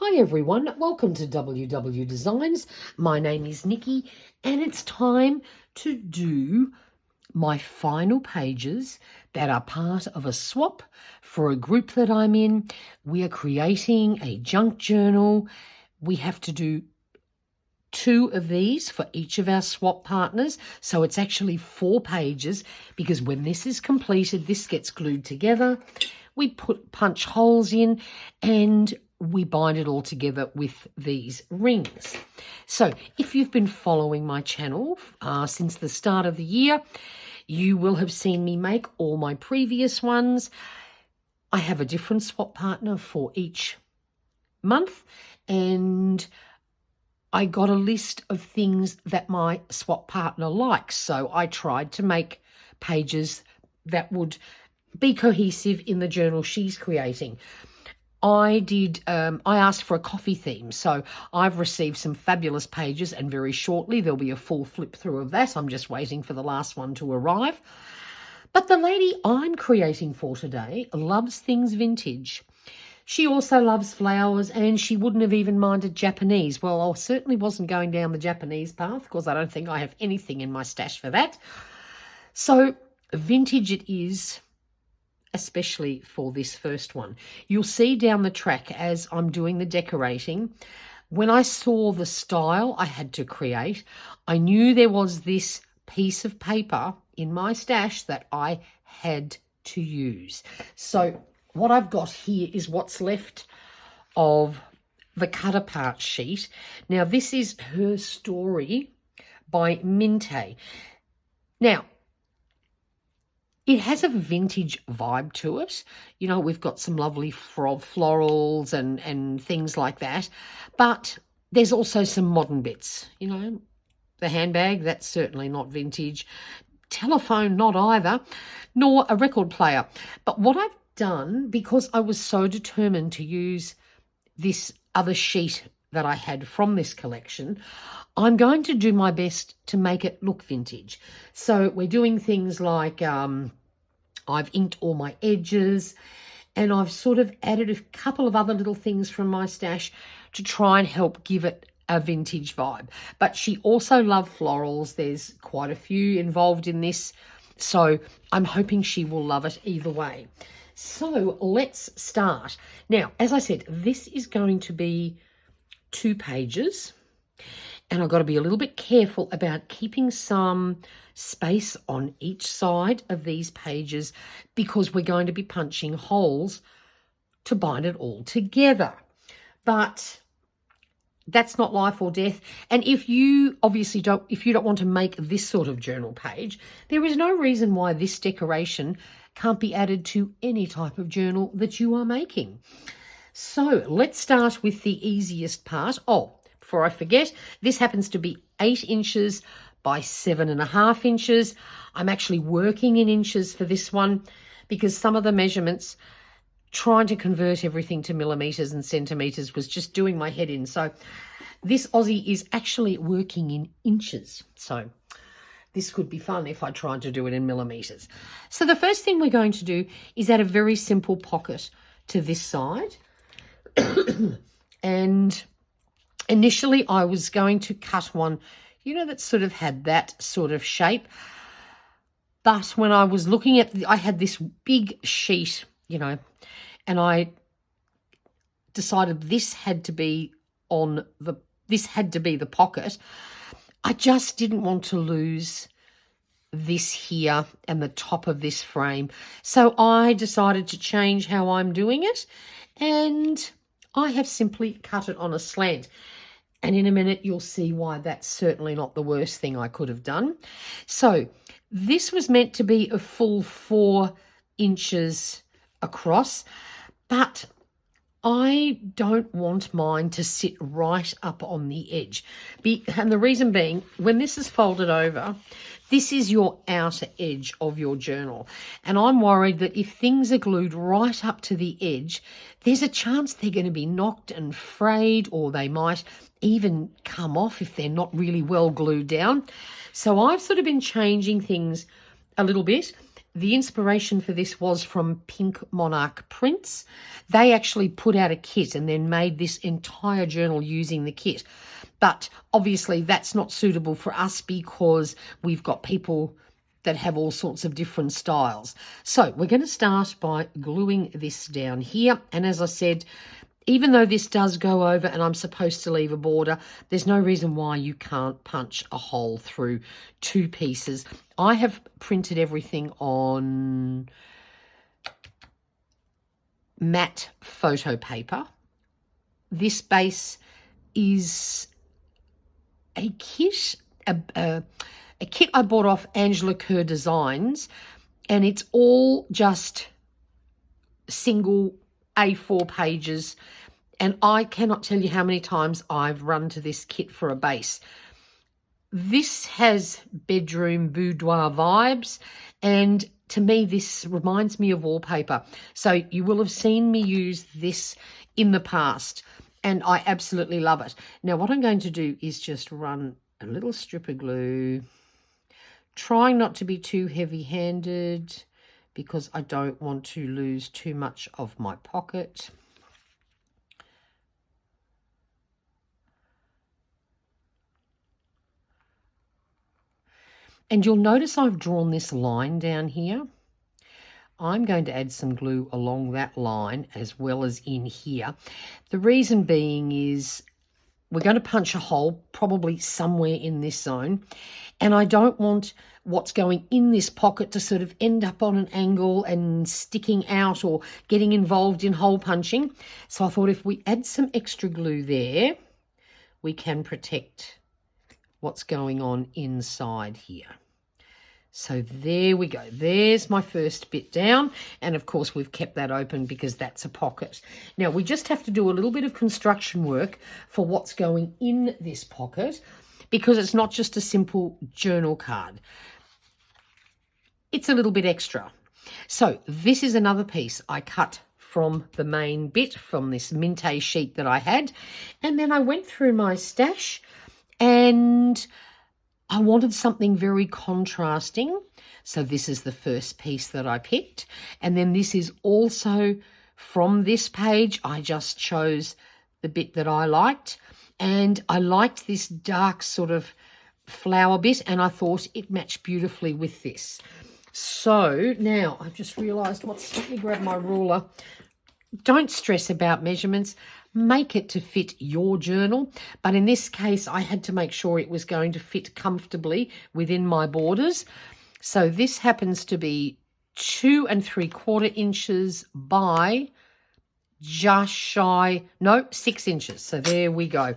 Hi everyone, welcome to WW Designs. My name is Nikki and it's time to do my final pages that are part of a swap for a group that I'm in. We are creating a junk journal. We have to do 2 of these for each of our swap partners. So it's actually 4 pages because when this is completed, this gets glued together. We punch holes in and we bind it all together with these rings. So if you've been following my channel since the start of the year, you will have seen me make all my previous ones. I have a different swap partner for each month, and I got a list of things that my swap partner likes. So I tried to make pages that would be cohesive in the journal she's creating. I asked for a coffee theme, so I've received some fabulous pages, and very shortly there'll be a full flip through of that. I'm just waiting for the last one to arrive. But the lady I'm creating for today loves things vintage. She also loves flowers, and she wouldn't have even minded Japanese. Well, I certainly wasn't going down the Japanese path because I don't think I have anything in my stash for that. So vintage it is, especially for this first one. You'll see down the track as I'm doing the decorating, when I saw the style I had to create, I knew there was this piece of paper in my stash that I had to use. So what I've got here is what's left of the cut apart sheet. Now this is Her Story by Minte. Now, it has a vintage vibe to it. You know, we've got some lovely florals and things like that. But there's also some modern bits. You know, the handbag, that's certainly not vintage. Telephone, not either. Nor a record player. But what I've done, because I was so determined to use this other sheet that I had from this collection, I'm going to do my best to make it look vintage. So we're doing things like I've inked all my edges, and I've sort of added a couple of other little things from my stash to try and help give it a vintage vibe. But she also loved florals. There's quite a few involved in this, so I'm hoping she will love it either way. So let's start. Now, as I said, this is going to be 2 pages. And I've got to be a little bit careful about keeping some space on each side of these pages because we're going to be punching holes to bind it all together. But that's not life or death. And if you don't want to make this sort of journal page, there is no reason why this decoration can't be added to any type of journal that you are making. So let's start with the easiest part. Before I forget, this happens to be 8 inches by 7.5 inches. I'm actually working in inches for this one because some of the measurements, trying to convert everything to millimeters and centimeters was just doing my head in. So this Aussie is actually working in inches. So this could be fun if I tried to do it in millimeters. So the first thing we're going to do is add a very simple pocket to this side. And initially, I was going to cut one, you know, that sort of had that sort of shape. But when I was looking at, I had this big sheet, you know, and I decided this had to be the pocket. I just didn't want to lose this here and the top of this frame. So I decided to change how I'm doing it, and I have simply cut it on a slant. And in a minute, you'll see why that's certainly not the worst thing I could have done. So this was meant to be a full 4 inches across, but I don't want mine to sit right up on the edge. And the reason being, when this is folded over, this is your outer edge of your journal. And I'm worried that if things are glued right up to the edge, there's a chance they're going to be knocked and frayed, or they might even come off if they're not really well glued down. So I've sort of been changing things a little bit. The inspiration for this was from Pink Monarch Prints. They actually put out a kit and then made this entire journal using the kit. But obviously that's not suitable for us because we've got people that have all sorts of different styles. So we're going to start by gluing this down here. And as I said, even though this does go over and I'm supposed to leave a border, there's no reason why you can't punch a hole through two pieces. I have printed everything on matte photo paper. This base is a kit, a kit I bought off Angela Kerr Designs, and it's all just single A4 pages, and I cannot tell you how many times I've run to this kit for a base. This has bedroom boudoir vibes, and to me this reminds me of wallpaper. So you will have seen me use this in the past, and I absolutely love it. Now what I'm going to do is just run a little strip of glue, trying not to be too heavy-handed because I don't want to lose too much of my pocket. And you'll notice I've drawn this line down here. I'm going to add some glue along that line as well as in here. The reason being is we're going to punch a hole probably somewhere in this zone, and I don't want what's going in this pocket to sort of end up on an angle and sticking out or getting involved in hole punching. So I thought if we add some extra glue there, we can protect what's going on inside here. So there we go. There's my first bit down. And of course, we've kept that open because that's a pocket. Now, we just have to do a little bit of construction work for what's going in this pocket because it's not just a simple journal card. It's a little bit extra. So this is another piece I cut from the main bit from this Minte sheet that I had. And then I went through my stash and I wanted something very contrasting. So this is the first piece that I picked. And then this is also from this page. I just chose the bit that I liked. And I liked this dark sort of flower bit. And I thought it matched beautifully with this. So now I've just realised let me grab my ruler. Don't stress about measurements. Make it to fit your journal. But in this case, I had to make sure it was going to fit comfortably within my borders. So this happens to be 2 3/4 inches by just shy, no, 6 inches. So there we go.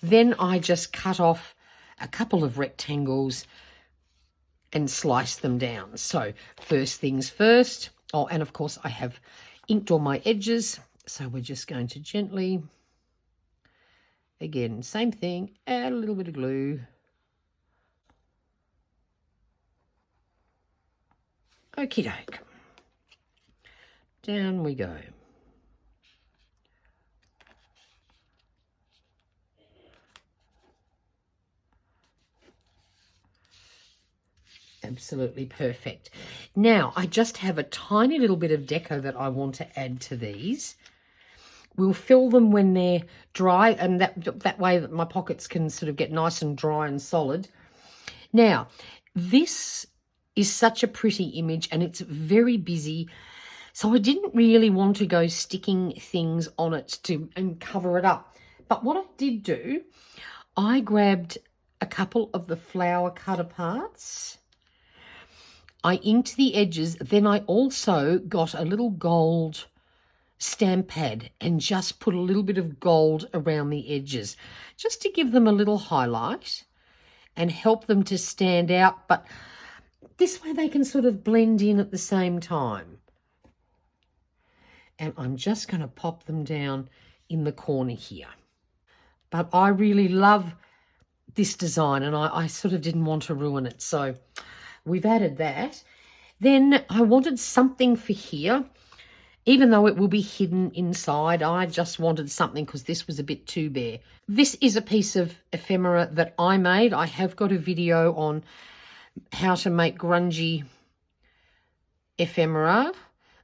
Then I just cut off a couple of rectangles and slice them down. So first things first. Oh, and of course I have inked all my edges. So we're just going to gently, again, same thing, add a little bit of glue. Okie doke. Down we go. Absolutely perfect. Now, I just have a tiny little bit of deco that I want to add to these. We'll fill them when they're dry, and that way that my pockets can sort of get nice and dry and solid. Now, this is such a pretty image, and it's very busy, so I didn't really want to go sticking things on it and cover it up. But what I did do, I grabbed a couple of the flower cutter parts. I inked the edges. Then I also got a little gold stamp pad and just put a little bit of gold around the edges just to give them a little highlight and help them to stand out. But this way they can sort of blend in at the same time. And I'm just going to pop them down in the corner here. But I really love this design, and I sort of didn't want to ruin it. So we've added that. Then I wanted something for here. Even though it will be hidden inside, I just wanted something because this was a bit too bare. This is a piece of ephemera that I made. I have got a video on how to make grungy ephemera.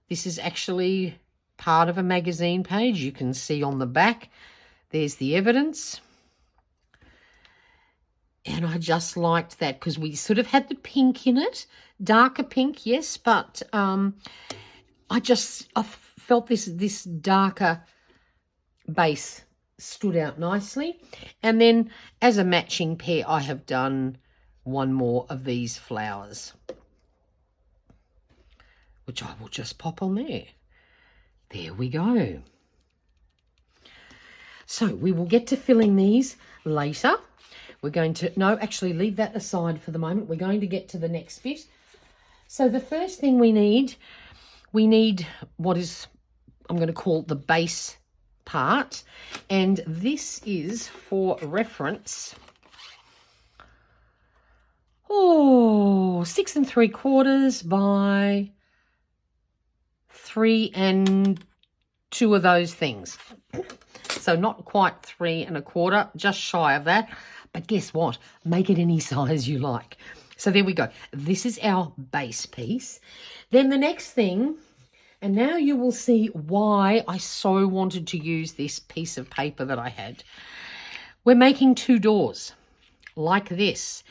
This is actually part of a magazine page. You can see on the back, there's the evidence. And I just liked that because we sort of had the pink in it, darker pink, yes, but I felt this darker base stood out nicely. And then as a matching pair, I have done one more of these flowers, which I will just pop on there. There we go. So we will get to filling these later. We're going to, no, actually leave that aside for the moment. We're going to get to the next bit. So the first thing we need what is, I'm going to call the base part. And this is for reference. 6 3/4 by 3 and 2 of those things. So not quite 3 1/4, just shy of that. But guess what? Make it any size you like. So there we go. This is our base piece. Then the next thing, and now you will see why I so wanted to use this piece of paper that I had. We're making 2 doors like this.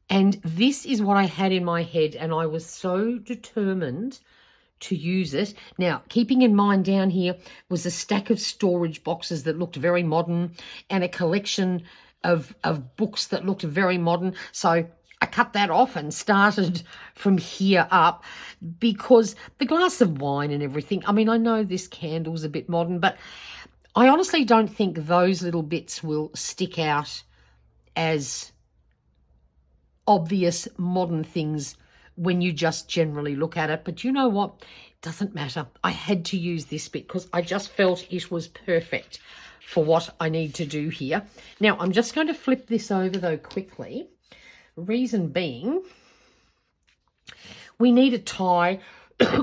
And this is what I had in my head, and I was so determined to use it. Now, keeping in mind down here was a stack of storage boxes that looked very modern and a collection of books that looked very modern. So I cut that off and started from here up because the glass of wine and everything, I mean, I know this candle's a bit modern, but I honestly don't think those little bits will stick out as obvious modern things when you just generally look at it. But you know what? It doesn't matter. I had to use this bit because I just felt it was perfect for what I need to do here. Now, I'm just going to flip this over, though, quickly. Reason being, we need a tie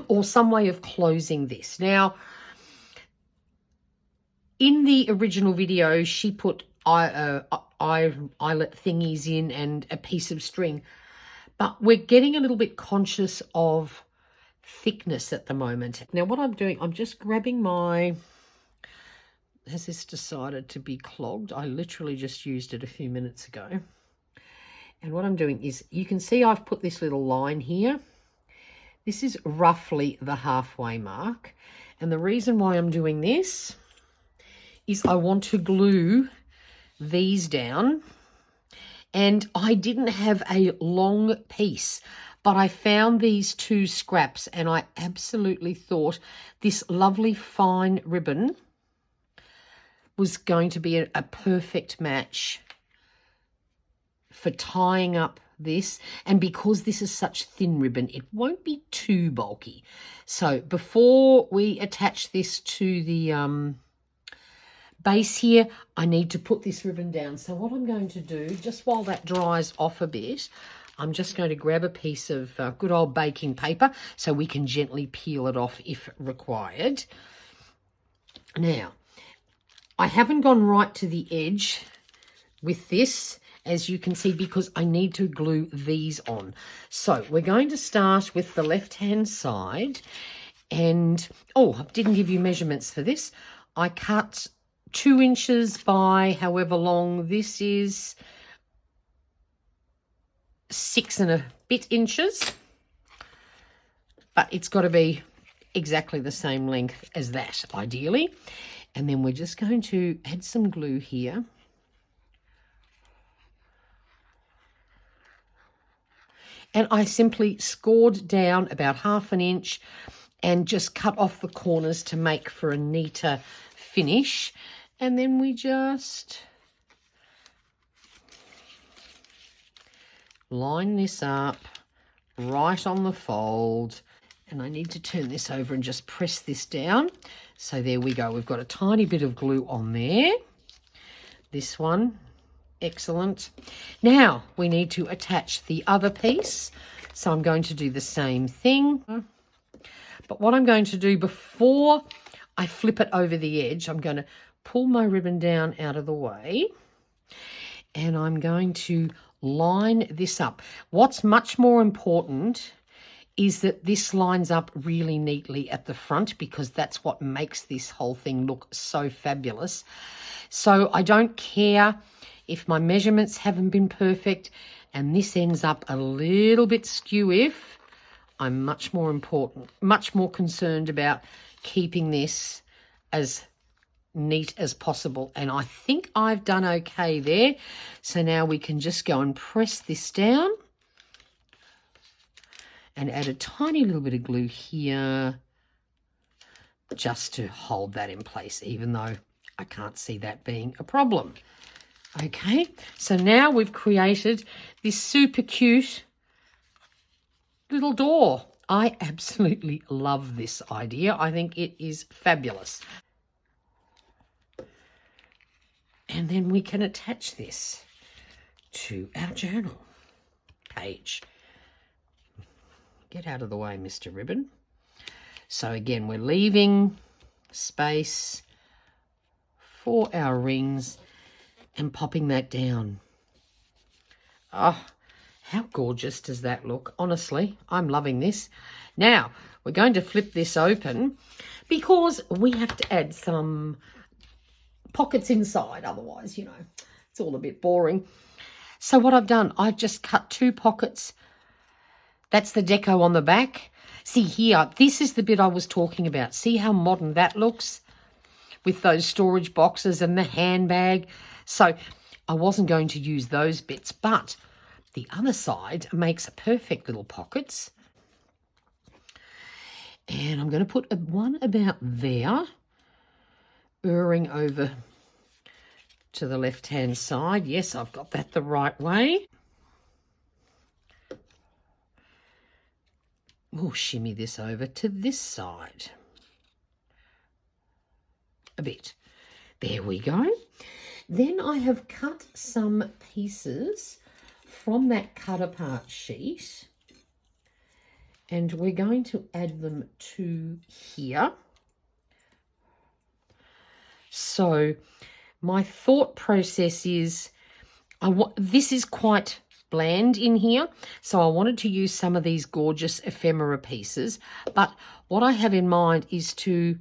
or some way of closing this. Now, in the original video, she put eyelet thingies in and a piece of string. But we're getting a little bit conscious of thickness at the moment. Now, what I'm doing, I'm just grabbing my... Has this decided to be clogged? I literally just used it a few minutes ago. And what I'm doing is, you can see I've put this little line here. This is roughly the halfway mark. And the reason why I'm doing this is I want to glue these down. And I didn't have a long piece, but I found these 2 scraps and I absolutely thought this lovely fine ribbon was going to be a perfect match for tying up this. And because this is such thin ribbon, it won't be too bulky. So before we attach this to the base here, I need to put this ribbon down. So what I'm going to do, just while that dries off a bit, I'm just going to grab a piece of good old baking paper so we can gently peel it off if required. Now, I haven't gone right to the edge with this, as you can see, because I need to glue these on. So we're going to start with the left-hand side. And, oh, I didn't give you measurements for this. I cut 2 inches by however long this is, 6 and a bit inches. But it's got to be exactly the same length as that, ideally. And then we're just going to add some glue here. And I simply scored down about 1/2 inch and just cut off the corners to make for a neater finish. And then we just line this up right on the fold. And I need to turn this over and just press this down. So there we go. We've got a tiny bit of glue on there. This one, excellent. Now we need to attach the other piece. So I'm going to do the same thing. But what I'm going to do before I flip it over the edge, I'm going to pull my ribbon down out of the way. And I'm going to line this up. What's much more important is that this lines up really neatly at the front, because that's what makes this whole thing look so fabulous. So I don't care if my measurements haven't been perfect and this ends up a little bit skew. If I'm much more concerned about keeping this as neat as possible, and I think I've done okay there. So now we can just go and press this down and add a tiny little bit of glue here just to hold that in place, even though I can't see that being a problem. Okay, so now we've created this super cute little door. I absolutely love this idea. I think it is fabulous. And then we can attach this to our journal page. Get out of the way, Mr. Ribbon. So again, we're leaving space for our rings and popping that down. Oh, how gorgeous does that look? Honestly, I'm loving this. Now, we're going to flip this open because we have to add some pockets inside. Otherwise, you know, it's all a bit boring. So what I've done, I've just cut 2 pockets. That's the deco on the back. See here, this is the bit I was talking about. See how modern that looks with those storage boxes and the handbag. So I wasn't going to use those bits, but the other side makes perfect little pockets. And I'm going to put one about there, erring over to the left-hand side. Yes, I've got that the right way. We'll shimmy this over to this side a bit. There we go. Then I have cut some pieces from that cut apart sheet and we're going to add them to here. So my thought process is, this is quite bland in here, so I wanted to use some of these gorgeous ephemera pieces, but what I have in mind is to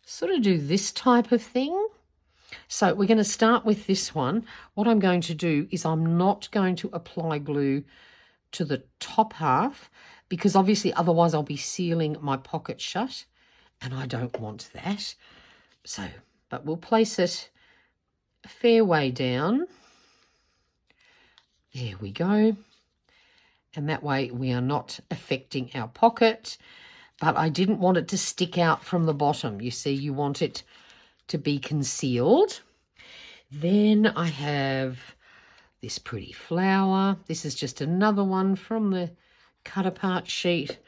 sort of do this type of thing. So we're going to start with this one. What I'm going to do is I'm not going to apply glue to the top half, because obviously otherwise I'll be sealing my pocket shut and I don't want that. So, but we'll place it a fair way down. There we go. And that way we are not affecting our pocket, but I didn't want it to stick out from the bottom. You see, you want it to be concealed. Then I have this pretty flower. This is just another one from the cut apart sheet.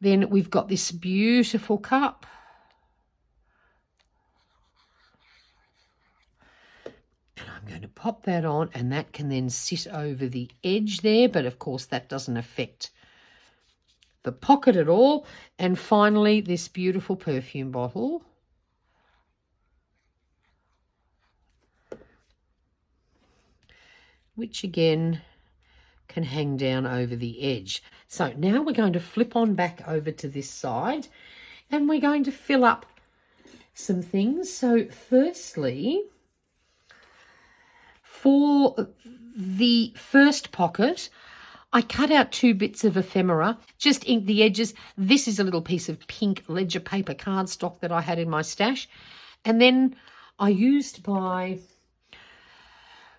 Then we've got this beautiful cup. I'm going to pop that on, and that can then sit over the edge there, but of course that doesn't affect the pocket at all. And finally, this beautiful perfume bottle. Which again can hang down over the edge. So now we're going to flip on back over to this side and we're going to fill up some things. So firstly, for the first pocket, I cut out 2 bits of ephemera, just inked the edges. This is a little piece of pink ledger paper cardstock that I had in my stash. And then I used my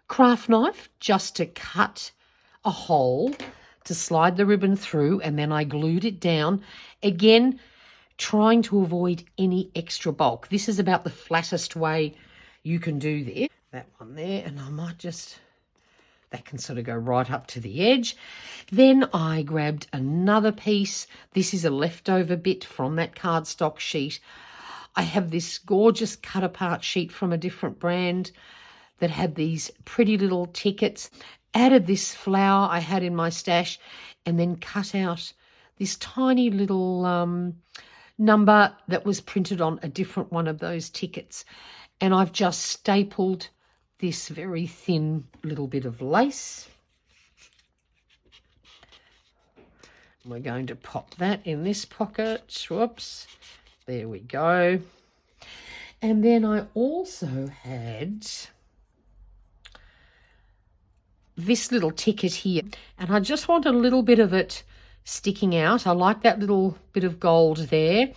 craft knife just to cut a hole to slide the ribbon through, and then I glued it down. Again, trying to avoid any extra bulk. This is about the flattest way you can do this. That one there, and I might just, that can sort of go right up to the edge. Then I grabbed another piece. This is a leftover bit from that cardstock sheet. I have this gorgeous cut apart sheet from a different brand that had these pretty little tickets. Added this flower I had in my stash, and then cut out this tiny little number that was printed on a different one of those tickets. And I've just stapled this very thin little bit of lace We're going to pop that in this pocket. Whoops. There we go. And then I also had this little ticket here, and I just want a little bit of it sticking out. I like that little bit of gold there,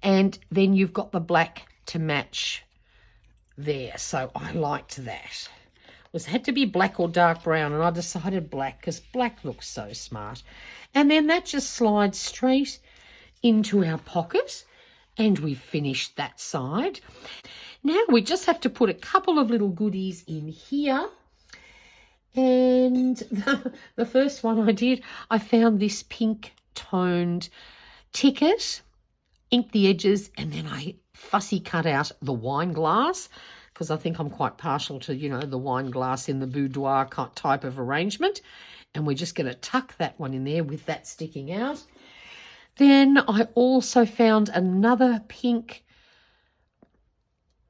and then you've got the black to match there, so I liked that. It had to be black or dark brown, and I decided black because black looks so smart. And then that just slides straight into our pocket, and we've finished that side. Now we just have to put a couple of little goodies in here. And the first one I did, I found this pink toned ticket, inked the edges, and then I fussy cut out the wine glass because I think I'm quite partial to, you know, the wine glass in the boudoir type of arrangement. And we're just going to tuck that one in there with that sticking out. Then I also found another pink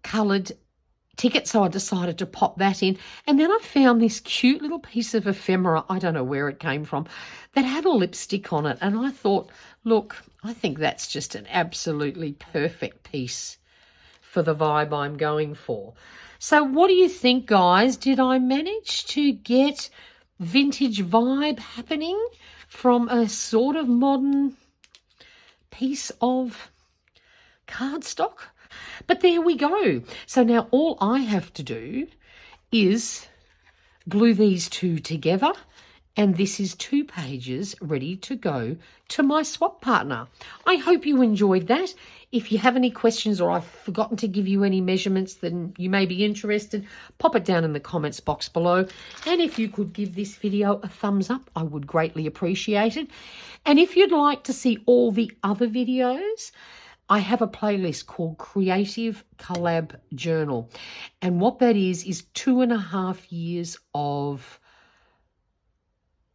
coloured ticket, so I decided to pop that in. And then I found this cute little piece of ephemera, I don't know where it came from, that had a lipstick on it. And I thought, look, I think that's just an absolutely perfect piece for the vibe I'm going for. So what do you think, guys? Did I manage to get vintage vibe happening from a sort of modern piece of cardstock? But there we go. So now all I have to do is glue these two together, and this is 2 pages ready to go to my swap partner. I hope you enjoyed that. If you have any questions or I've forgotten to give you any measurements, then you may be interested, pop it down in the comments box below. And if you could give this video a thumbs up, I would greatly appreciate it. And if you'd like to see all the other videos, I have a playlist called Creative Collab Journal. And what that is 2.5 years of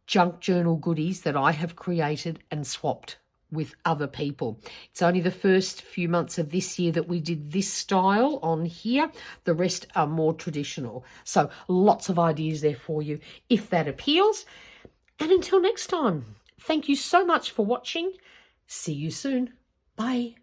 junk journal goodies that I have created and swapped with other people. It's only the first few months of this year that we did this style on here. The rest are more traditional. So lots of ideas there for you if that appeals. And until next time, thank you so much for watching. See you soon. Bye.